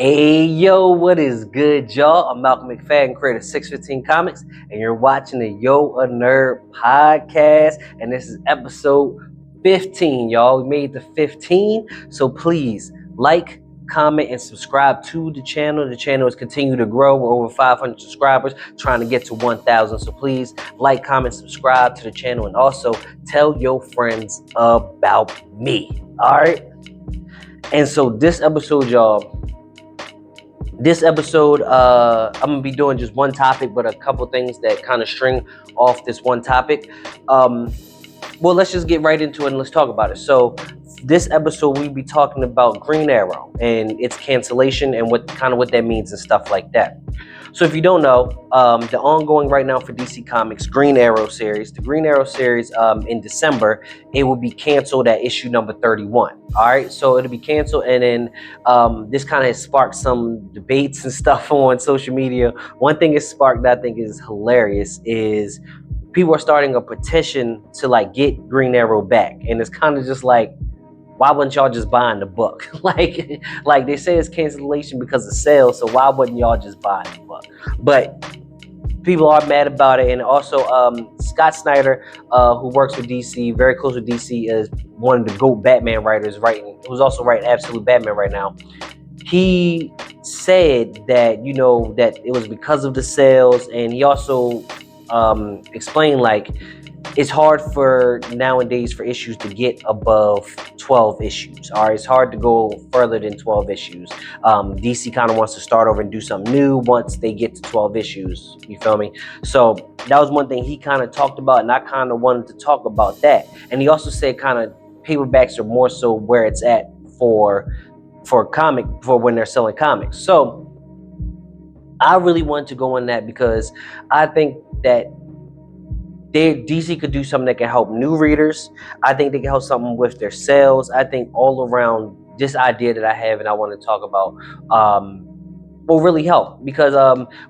Hey yo, what is good, y'all? I'm Malcolm McFadden, creator of 615 Comics, and you're watching the A Nerd podcast. And this is episode 15, y'all. We made the 15, so please like, comment, and subscribe to the channel. The channel is continuing to grow. We're over 500 subscribers, trying to get to 1,000. So please like, comment, subscribe to the channel, and also tell your friends about me. All right. And so this episode, y'all. I'm gonna be doing just one topic, but a couple things that kind of string off this one topic. Well, let's just get right into it and let's talk about it. So, this episode we'll be talking about Green Arrow and its cancellation and what that means and stuff like that. So, if you don't know, the ongoing right now for DC Comics Green Arrow series, the Green Arrow series, in December, it will be canceled at issue number 31. All right, so it'll be canceled, and then this kind of has sparked some debates and stuff on social media. One thing it sparked that I think is hilarious is people are starting a petition to like get Green Arrow back, and it's kind of just like, why wouldn't y'all just buying the book? like they say it's cancellation because of sales, so why wouldn't y'all just buy the book? But people are mad about it, and also Scott Snyder, who works with DC, very close with DC, is one of the GOAT Batman writers, who's also writing Absolute Batman right now. He said that that it was because of the sales, and he also explained like it's hard for nowadays for issues to get above 12 issues. All right, it's hard to go further than 12 issues. DC kind of wants to start over and do something new once they get to 12 issues. You feel me? So that was one thing he kind of talked about, and I kind of wanted to talk about that. And he also said kind of paperbacks are more so where it's at for when they're selling comics. So I really wanted to go on that because I think that DC could do something that can help new readers. I think they can help something with their sales. I think all around this idea that I have and I want to talk about will really help because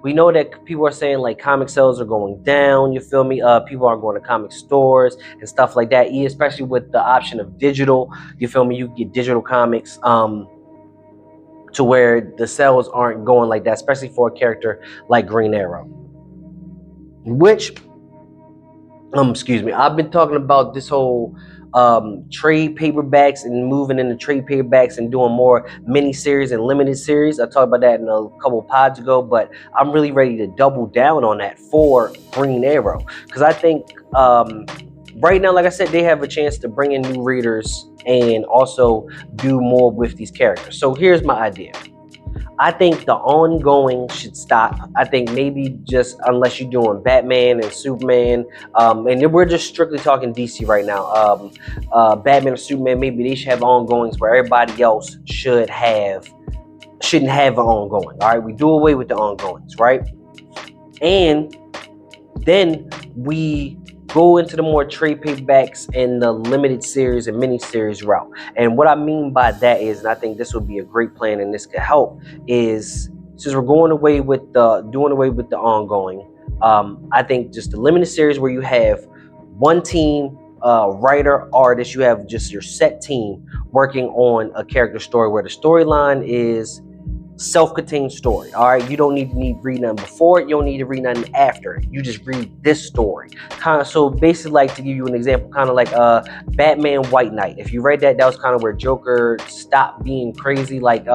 we know that people are saying like comic sales are going down. You feel me? People aren't going to comic stores and stuff like that, especially with the option of digital. You feel me? You get digital comics to where the sales aren't going like that, especially for a character like Green Arrow, which excuse me, I've been talking about this whole trade paperbacks and moving into trade paperbacks and doing more mini series and limited series. I talked about that in a couple pods ago, but I'm really ready to double down on that for Green Arrow because I think right now, like I said, they have a chance to bring in new readers and also do more with these characters. So here's my idea. I think the ongoing should stop. I think maybe just unless you're doing Batman and Superman, and we're just strictly talking DC right now. Batman and Superman, maybe they should have ongoings where everybody else shouldn't have an ongoing. All right, we do away with the ongoings, right? And then we go into the more trade paperbacks and the limited series and mini-series route. And what I mean by that is, and I think this would be a great plan and this could help, is since we're doing away with the ongoing, I think just the limited series where you have one team, writer, artist, you have just your set team working on a character story where the storyline is self-contained story. All right, you don't need to read nothing before it, you don't need to read nothing after it, you just read this story. Kind of, so basically, like to give you an example, kind of like Batman White Knight. If you read that was kind of where Joker stopped being crazy, like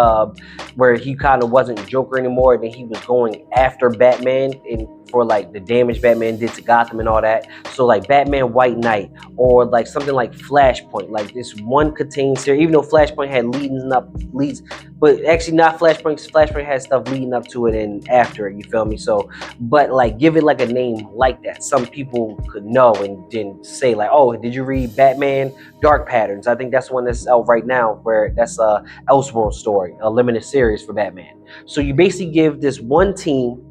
where he kind of wasn't Joker anymore, and then he was going after Batman and for like the damage Batman did to Gotham and all that. So like Batman White Knight, or like something like Flashpoint, like this one contained series, even though Flashpoint had leads, but actually not Flashpoint. Flashpoint had stuff leading up to it and after it, you feel me? So, but like give it like a name like that. Some people could know and then say like, oh, did you read Batman Dark Patterns? I think that's one that's out right now, where that's a Elseworld story, a limited series for Batman. So you basically give this one team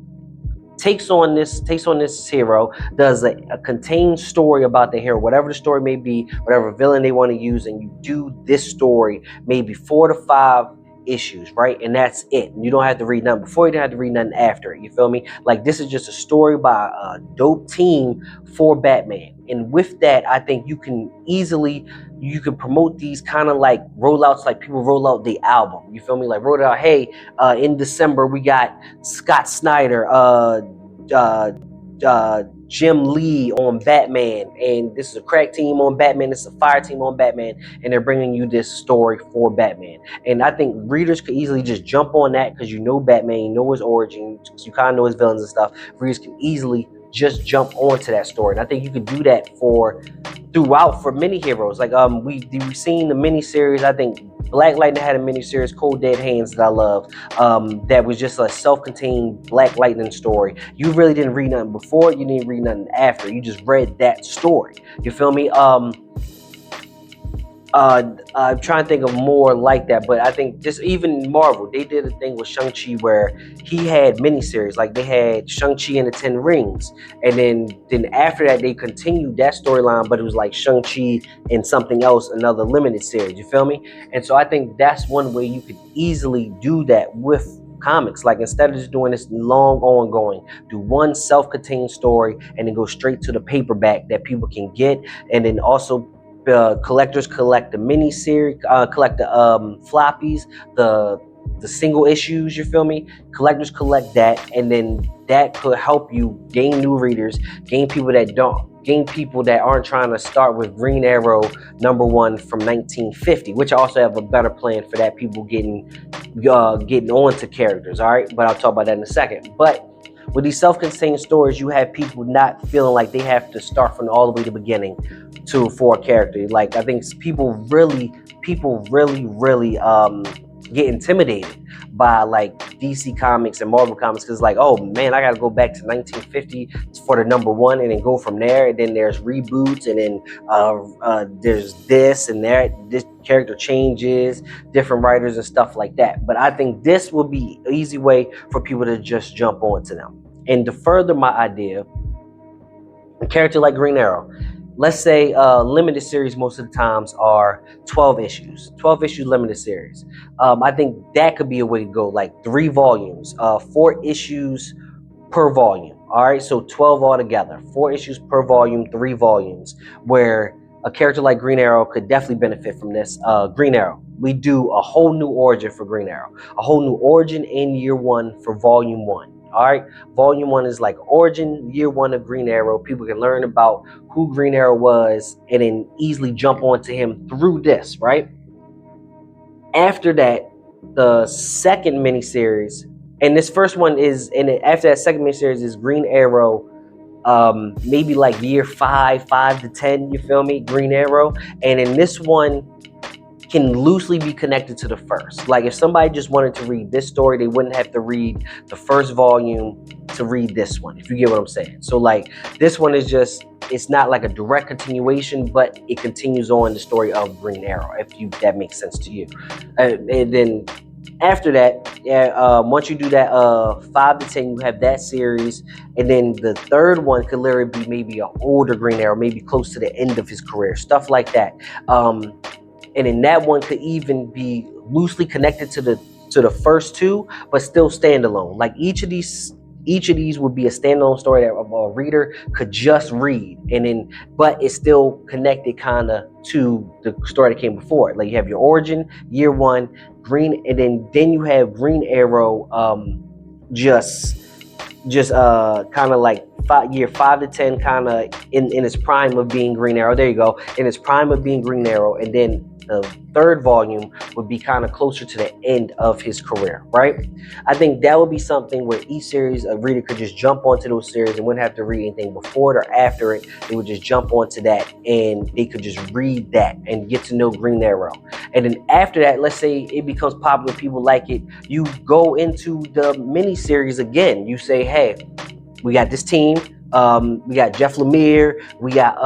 takes on this hero, does a contained story about the hero, whatever the story may be, whatever villain they want to use, and you do this story maybe 4 to 5 issues, right? And that's it. You don't have to read nothing before, you don't have to read nothing after it. You feel me? Like, this is just a story by a dope team for Batman. And with that, I think you can promote these kind of like rollouts, like people roll out the album. You feel me? Like, roll it out. Hey, in December we got Scott Snyder, Jim Lee on Batman, and this is a crack team on Batman, this is a fire team on Batman, and they're bringing you this story for Batman. And I think readers could easily just jump on that because you know Batman, you know his origin, you kind of know his villains and stuff. Readers can easily just jump onto that story, and I think you could do that throughout for many heroes. Like we've seen the miniseries. I think Black Lightning had a miniseries, Cold Dead Hands, that I love. That was just a self-contained Black Lightning story. You really didn't read nothing before, you didn't read nothing after. You just read that story. You feel me? I'm trying to think of more like that, but I think just even Marvel, they did a thing with Shang-Chi where he had miniseries. Like, they had Shang-Chi and the Ten Rings, and then after that they continued that storyline, but it was like Shang-Chi and something else, another limited series. You feel me? And so I think that's one way you could easily do that with comics. Like, instead of just doing this long ongoing, do one self-contained story and then go straight to the paperback that people can get. And then also collectors collect the mini series, collect the floppies, the single issues. You feel me? Collectors collect that, and then that could help you gain new readers, gain people that aren't trying to start with Green Arrow #1 from 1950, which I also have a better plan for that. People getting on to characters. All right, but I'll talk about that in a second. But with these self-contained stories, you have people not feeling like they have to start from all the way to the beginning for a character. Like, I think people really get intimidated by like DC Comics and Marvel Comics, because like, oh man, I gotta go back to 1950 for the #1 and then go from there. And then there's reboots, and then there's this and that, this character changes, different writers and stuff like that. But I think this will be an easy way for people to just jump onto them. And to further my idea, a character like Green Arrow, let's say limited series most of the times are 12 issues limited series. I think that could be a way to go, like 3 volumes, 4 issues per volume. All right, so 12 altogether, 4 issues per volume, 3 volumes, where a character like Green Arrow could definitely benefit from this. Green Arrow, we do a whole new origin for Green Arrow, a whole new origin in year 1 for volume 1. All right, volume 1 is like origin, year 1 of Green Arrow. People can learn about who Green Arrow was and then easily jump onto him through this, right? After that, the second miniseries, and this first one is, and after that second miniseries is Green Arrow, maybe like year 5 to 10, you feel me? Green Arrow. And in this one can loosely be connected to the first. Like, if somebody just wanted to read this story, they wouldn't have to read the first volume to read this one, if you get what I'm saying. So like, this one is just, it's not like a direct continuation, but it continues on the story of Green Arrow, if that makes sense to you. And then after that, once you do that 5 to 10, you have that series. And then the third one could literally be maybe an older Green Arrow, maybe close to the end of his career, stuff like that. And then that one could even be loosely connected to the first 2, but still standalone. Like, each of these would be a standalone story that a reader could just read, and then, but it's still connected kind of to the story that came before it. Like, you have your origin, year 1, Green, and then you have Green Arrow, just kind of like year 5 to 10, kind of in its prime of being Green Arrow. There you go, in its prime of being Green Arrow. And then the third volume would be kind of closer to the end of his career, right? I think that would be something where each series, a reader could just jump onto those series and wouldn't have to read anything before it or after it. They would just jump onto that and they could just read that and get to know Green Arrow. And then after that, let's say it becomes popular, people like it, you go into the mini series again. You say, hey, we got this team, we got Jeff Lemire, we got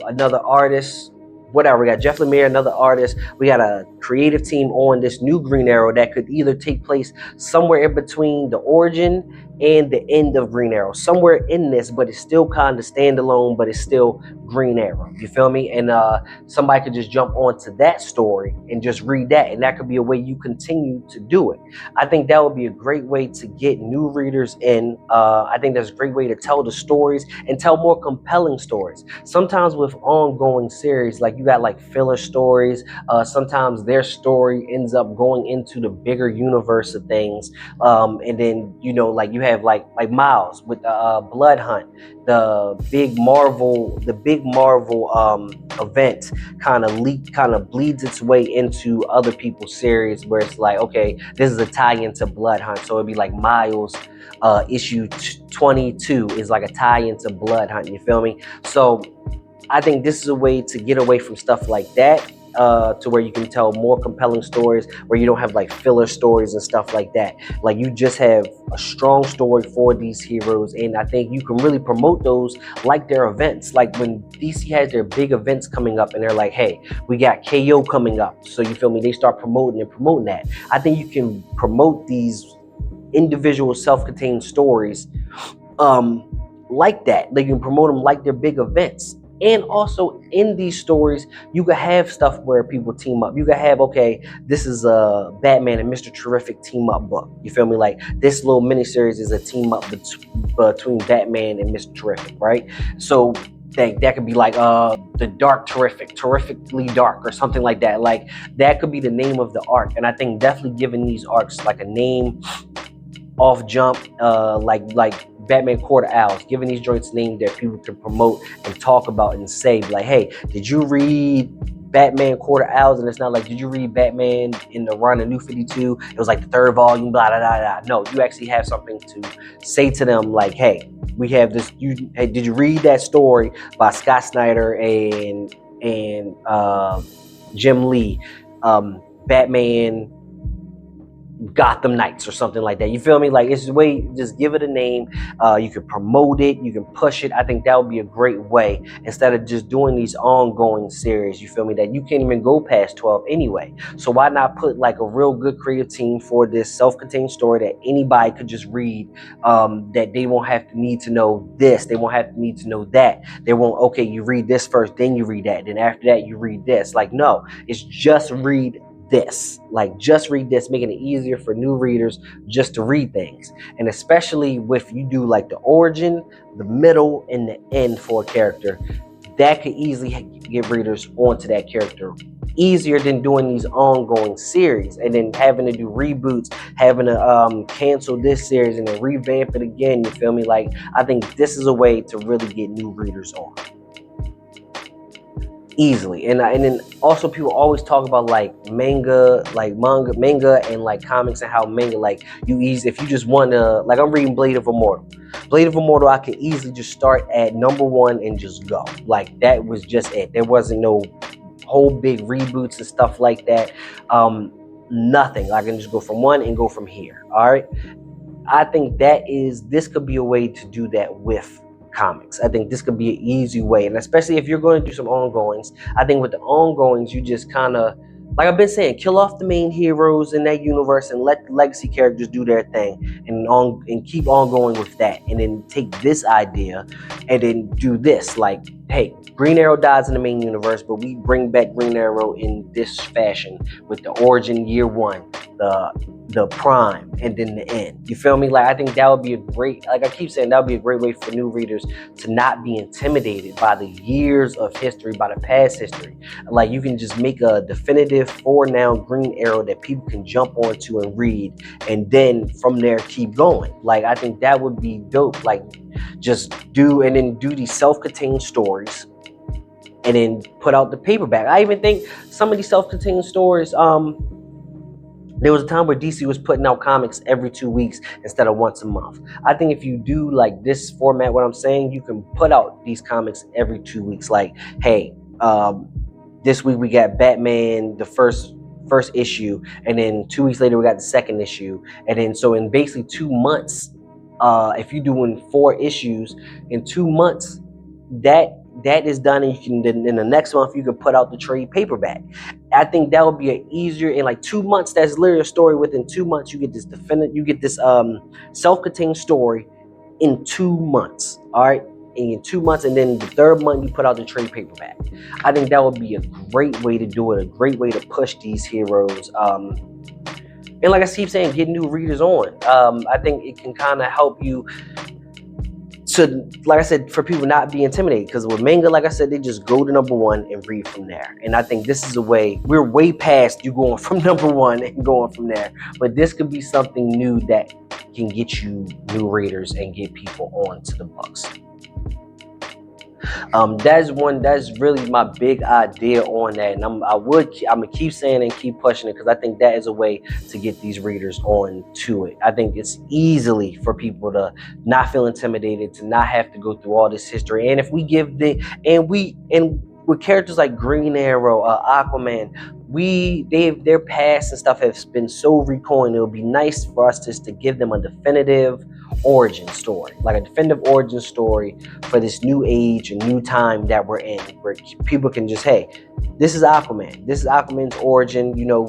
another artist, whatever. We got Jeff Lemire, another artist. We got a creative team on this new Green Arrow that could either take place somewhere in between the origin and the end of Green Arrow, somewhere in this, but it's still kind of standalone, but it's still Green Arrow. You feel me? And somebody could just jump onto that story and just read that, and that could be a way you continue to do it. I think that would be a great way to get new readers in. I think that's a great way to tell the stories and tell more compelling stories. Sometimes with ongoing series, like you got like filler stories, sometimes their story ends up going into the bigger universe of things, and then like you have like Miles with the Blood Hunt, the big Marvel event kind of bleeds its way into other people's series, where it's like, okay, this is a tie-in to Blood Hunt, so it'd be like Miles issue 22 is like a tie-in to Blood Hunt. You feel me? So I think this is a way to get away from stuff like that, to where you can tell more compelling stories, where you don't have like filler stories and stuff like that. Like you just have a strong story for these heroes, and I think you can really promote those like their events. Like when DC has their big events coming up and they're like, hey, we got KO coming up, so you feel me, they start promoting that. I think you can promote these individual self-contained stories like that. They can promote them like their big events. And also in these stories, you could have stuff where people team up. You could have, okay, this is a Batman and Mr. Terrific team up book. You feel me? Like this little miniseries is a team up between Batman and Mr. Terrific, right? So that could be like the Dark Terrifically Dark, or something like that. Like that could be the name of the arc. And I think definitely giving these arcs like a name off jump, like Batman Court of Owls, giving these joints names that people can promote and talk about and say, like, hey, did you read Batman Court of Owls? And it's not like, did you read Batman in the run of New 52? It was like the third volume, blah, blah, blah, blah. No, you actually have something to say to them, like, hey, we have this. Hey, did you read that story by Scott Snyder and Jim Lee, Batman Gotham Knights, or something like that? You feel me? Like, it's a way, just give it a name. You can promote it, you can push it. I think that would be a great way, instead of just doing these ongoing series, you feel me, that you can't even go past 12 anyway. So why not put like a real good creative team for this self-contained story that anybody could just read, that they won't have to need to know this, they won't have to need to know that. They won't, okay, you read this first, then you read that, then after that you read this. Like, no, it's just read this. Like, just read this, making it easier for new readers just to read things. And especially if you do like the origin, the middle, and the end for a character, that could easily get readers onto that character easier than doing these ongoing series and then having to do reboots, having to cancel this series and then revamp it again. You feel me? Like, I think this is a way to really get new readers on easily. And then also, people always talk about like manga and like comics, and how manga, like, if you just want to, like, I'm reading Blade of Immortal, I can easily just start at #1 and just go. Like, that was just it. There wasn't no whole big reboots and stuff like that. Nothing. I can just go from one and go from here. All right. I think this could be a way to do that with comics. I think this could be an easy way, and especially if you're going to do some ongoings, I think with the ongoings, you just kind of, like I've been saying, kill off the main heroes in that universe and let the legacy characters do their thing, and keep on going with that, and then take this idea and then do this. Like, hey, Green Arrow dies in the main universe, but we bring back Green Arrow in this fashion with the origin year 1, the prime, and then the end. You feel me? Like, I think that would be a great, like I keep saying, that would be a great way for new readers to not be intimidated by the years of history, by the past history. Like, you can just make a definitive for now Green Arrow that people can jump onto and read, and then from there keep going. Like, I think that would be dope. Like, just do these self-contained stories and then put out the paperback. I even think some of these self-contained stories, there was a time where DC was putting out comics every 2 weeks instead of once a month. I think if you do like this format, what I'm saying, you can put out these comics every 2 weeks. Like, hey, this week we got Batman, the first issue, and then 2 weeks later we got the second issue, and then so in basically 2 months, if you're doing 4 issues in 2 months, that that is done, and you can then in the next month you can put out the trade paperback. I think that would be an easier, in like 2 months. That's literally a story. Within 2 months, you get this self-contained story in 2 months. All right. In 2 months, and then the third month you put out the trade paperback. I think that would be a great way to do it, a great way to push these heroes. And like I keep saying, get new readers on. I think it can kind of help you to, like I said, for people not be intimidated. Because with manga, like I said, they just go to number one and read from there. And I think this is a way, we're way past you going from number one and going from there. But this could be something new that can get you new readers and get people on to the books. That's really my big idea on that, and I'm gonna keep saying it and keep pushing it, because I think that is a way to get these readers on to it. I think it's easily for people to not feel intimidated, to not have to go through all this history. And if we give with characters like Green Arrow, Aquaman, their past and stuff has been so recoined. It would be nice for us just to give them a definitive origin story, like a definitive origin story for this new age and new time that we're in, where people can just, hey, this is Aquaman. This is Aquaman's origin. You know,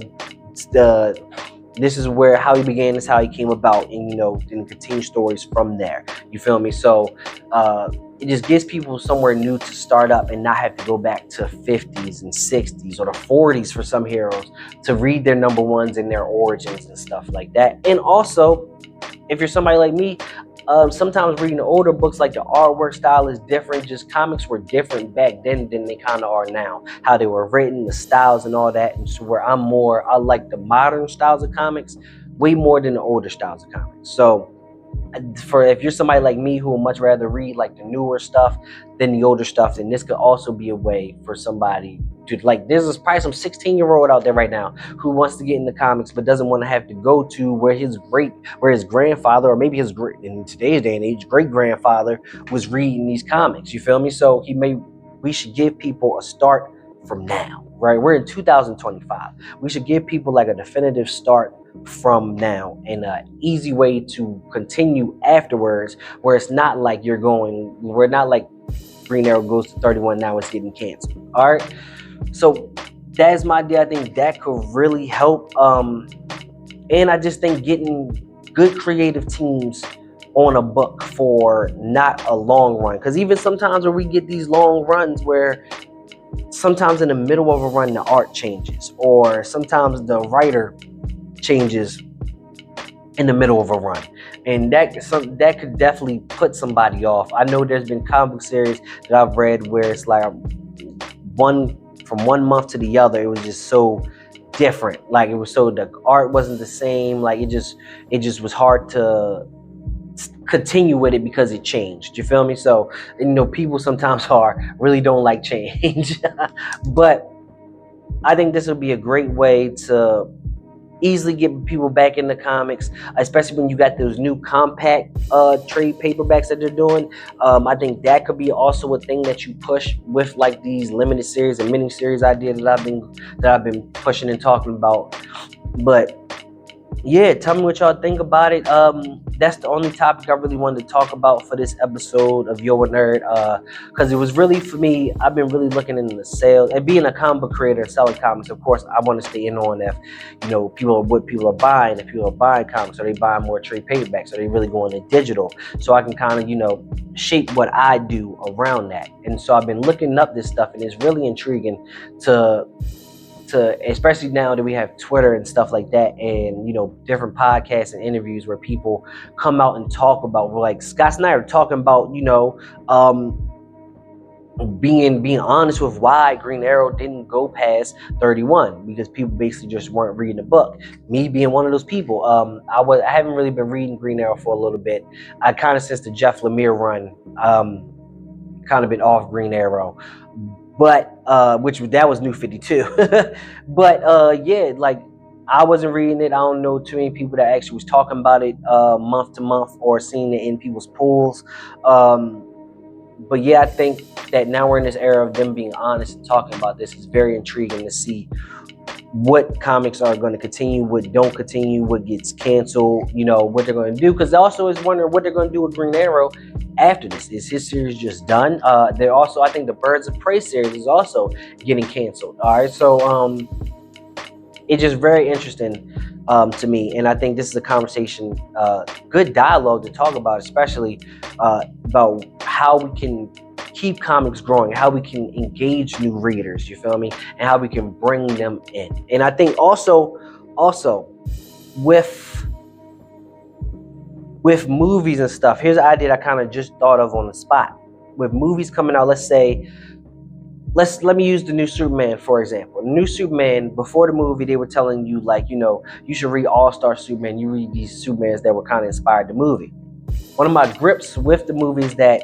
this is how he began. This is how he came about, and then continue stories from there. You feel me? So it just gives people somewhere new to start up and not have to go back to 50s and 60s or the 40s for some heroes to read their number ones and their origins and stuff like that. And also, if you're somebody like me, sometimes reading the older books, like the artwork style is different. Just comics were different back then than they kind of are now. How they were written, the styles and all that. And so I like the modern styles of comics way more than the older styles of comics. So if you're somebody like me who would much rather read like the newer stuff than the older stuff, then this could also be a way for somebody to, like, there's probably some 16-year-old out there right now who wants to get into comics but doesn't want to have to go to where his grandfather, or maybe in today's day and age, great grandfather was reading these comics. You feel me? So we should give people a start from now, right? We're in 2025. We should give people like a definitive start from now, and an easy way to continue afterwards, where it's not like we're not like Green Arrow goes to 31, now it's getting canceled. All right. So that's my idea. I think that could really help. And I just think getting good creative teams on a book for not a long run, because even sometimes where we get these long runs where sometimes in the middle of a run the art changes, or sometimes the writer changes in the middle of a run, and that could definitely put somebody off. I know there's been comic series that I've read where it's like from one month to the other, it was just so different. Like the art wasn't the same. Like it just was hard to continue with it because it changed. You feel me? So people sometimes really don't like change. But I think this would be a great way to easily get people back into comics, especially when you got those new compact trade paperbacks that they're doing. I think that could be also a thing that you push with like these limited series and mini series ideas that I've been pushing and talking about. But yeah, tell me what y'all think about it. That's the only topic I really wanted to talk about for this episode of Yo A Nerd, because it was really, for me, I've been really looking into the sales and being a comic book creator and selling comics. Of course, I want to stay in on if what people are buying. If people are buying comics, are they buying more trade paperbacks? Are they really going to digital? So I can kind of shape what I do around that. And so I've been looking up this stuff, and it's really intriguing to especially now that we have Twitter and stuff like that, and different podcasts and interviews where people come out and talk about, like Scott Snyder talking about being honest with why Green Arrow didn't go past 31, because people basically just weren't reading the book. Me being one of those people, I haven't really been reading Green Arrow for a little bit. I kind of, since the Jeff Lemire run, kind of been off Green Arrow. But that was New 52. But yeah, like I wasn't reading it. I don't know too many people that actually was talking about it month to month or seeing it in people's pools. But yeah, I think that now we're in this era of them being honest and talking about this. It's very intriguing to see what comics are going to continue, what don't continue, what gets canceled, what they're going to do. Because also is wondering what they're going to do with Green Arrow after this. Is his series just done? They're also, I think the Birds of Prey series is also getting canceled. All right, so it's just very interesting to me, and I think this is a conversation, good dialogue to talk about, especially about how we can keep comics growing, how we can engage new readers, you feel me, and how we can bring them in. And I think also with movies and stuff, here's an idea that I kind of just thought of on the spot. With movies coming out, let's say, let me use the new Superman, for example. The new Superman, before the movie, they were telling you, like, you should read All-Star Superman. You read these Supermans that were kind of inspired the movie. One of my grips with the movie is that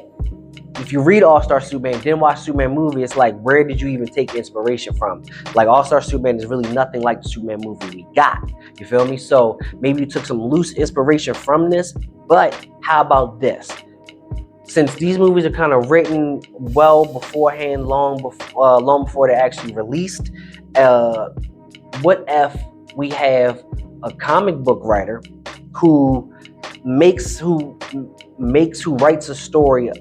if you read All-Star Superman, then watch Superman movie, it's like, where did you even take inspiration from? Like, All-Star Superman is really nothing like the Superman movie we got. You feel me? So maybe you took some loose inspiration from this, but how about this? Since these movies are kind of written well beforehand, long before they're actually released, what if we have a comic book writer who writes a story,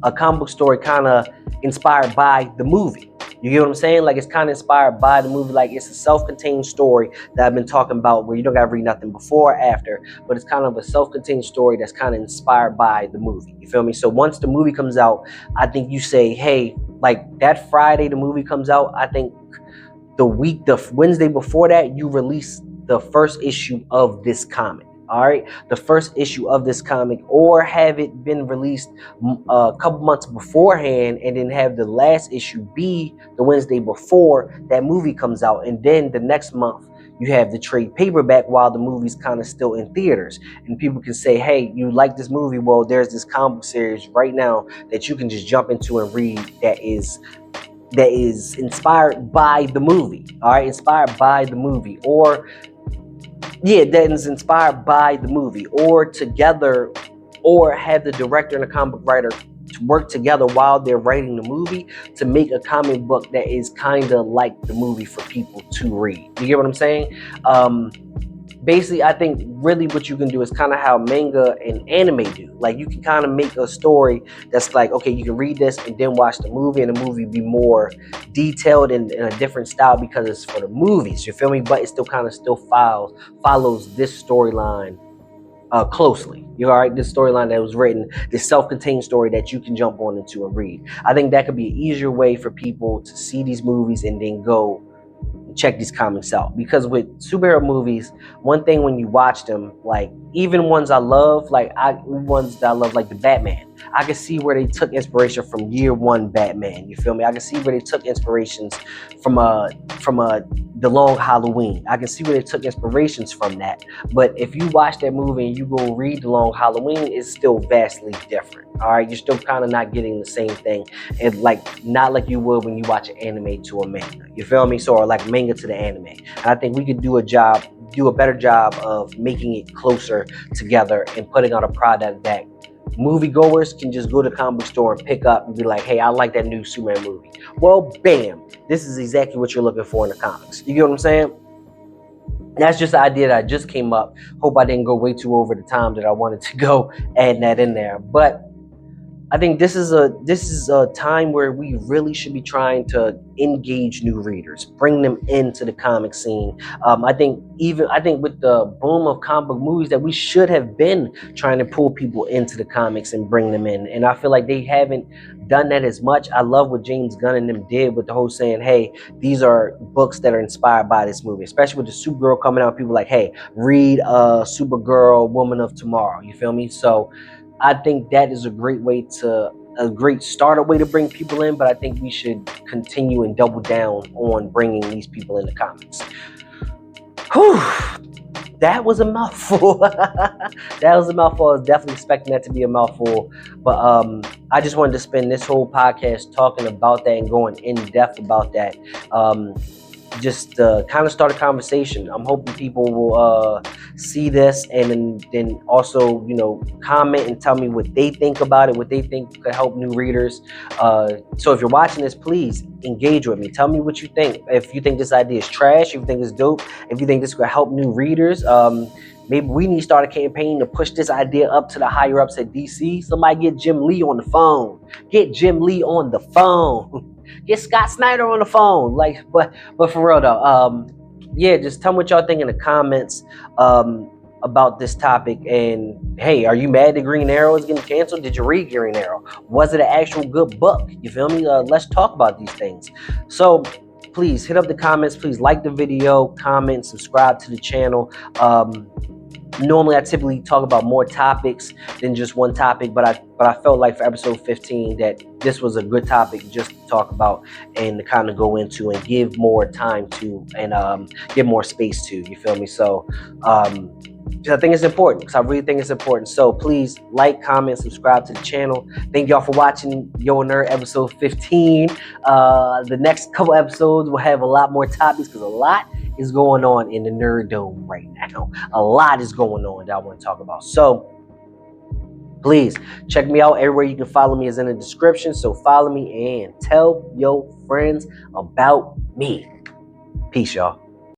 a comic book story, kind of inspired by the movie? You get what I'm saying? Like, it's kind of inspired by the movie. Like, it's a self-contained story that I've been talking about, where you don't got to read nothing before or after, but it's kind of a self-contained story that's kind of inspired by the movie. You feel me? So once the movie comes out, I think you say, hey, like that Friday the movie comes out, I think the Wednesday before that, you release the first issue of this comic. All right, the first issue of this comic, or have it been released a couple months beforehand, and then have the last issue be the Wednesday before that movie comes out, and then the next month you have the trade paperback while the movie's kind of still in theaters, and people can say, hey, you like this movie? Well, there's this comic book series right now that you can just jump into and read that is inspired by the movie. All right, inspired by the movie, or that is inspired by the movie, or together, or have the director and the comic book writer to work together while they're writing the movie to make a comic book that is kind of like the movie for people to read. You get what I'm saying? Basically, I think really what you can do is kind of how manga and anime do. Like, you can kind of make a story that's like, okay, you can read this and then watch the movie, and the movie be more detailed in a different style because it's for the movies. You feel me? But it still kind of follows this storyline closely. You all right? This storyline that was written, this self-contained story that you can jump on into and read. I think that could be an easier way for people to see these movies and then go check these comics out. Because with superhero movies, one thing when you watch them, like even ones I love, like the Batman, I can see where they took inspiration from year one Batman. You feel me? I can see where they took inspirations from the Long Halloween. I can see where they took inspirations from that. But if you watch that movie and you go read the Long Halloween, it's still vastly different. All right, you're still kind of not getting the same thing, and not like you would when you watch an anime to a manga. You feel me? So, or like manga to the anime. And I think we could do a better job of making it closer together and putting out a product that moviegoers can just go to the comic book store and pick up and be like, hey, I like that new Superman movie. Well, bam, this is exactly what you're looking for in the comics. You get what I'm saying? That's just the idea that I just came up. Hope I didn't go way too over the time that I wanted to go adding that in there. But I think this is a time where we really should be trying to engage new readers, bring them into the comic scene. I think with the boom of comic book movies, that we should have been trying to pull people into the comics and bring them in. And I feel like they haven't done that as much. I love what James Gunn and them did with the whole saying, hey, these are books that are inspired by this movie, especially with the Supergirl coming out. People like, hey, read Supergirl, Woman of Tomorrow. You feel me? So I think that is a great starter way to bring people in, but I think we should continue and double down on bringing these people into comics. Whew, that was a mouthful. That was a mouthful. I was definitely expecting that to be a mouthful, but I just wanted to spend this whole podcast talking about that and going in depth about that. just kind of start a conversation. I'm hoping people will see this and then also, you know, comment and tell me what they think about it, what they think could help new readers. So if you're watching this, please engage with me. Tell me what you think. If you think this idea is trash, if you think it's dope, if you think this could help new readers, maybe we need to start a campaign to push this idea up to the higher ups at DC. Somebody get Jim Lee on the phone. Get Jim Lee on the phone. Get Scott Snyder on the phone. Like, but for real though, yeah, just tell me what y'all think in the comments about this topic. And hey, are you mad that Green Arrow is getting canceled? Did you read Green Arrow? Was it an actual good book? You feel me? Let's talk about these things. So please hit up the comments. Please like the video, comment, subscribe to the channel. Normally I typically talk about more topics than just one topic, but I felt like for episode 15 that this was a good topic just to talk about and to kind of go into and give more time to and give more space to, you feel me? So I think it's important, because I really think it's important. So please like, comment, subscribe to the channel. Thank y'all for watching Yo Nerd episode 15. The next couple episodes will have a lot more topics, because a lot is going on in the Nerd Dome right now. A lot is going on that I want to talk about. So please check me out. Everywhere you can follow me is in the description. So follow me and tell your friends about me. Peace, y'all.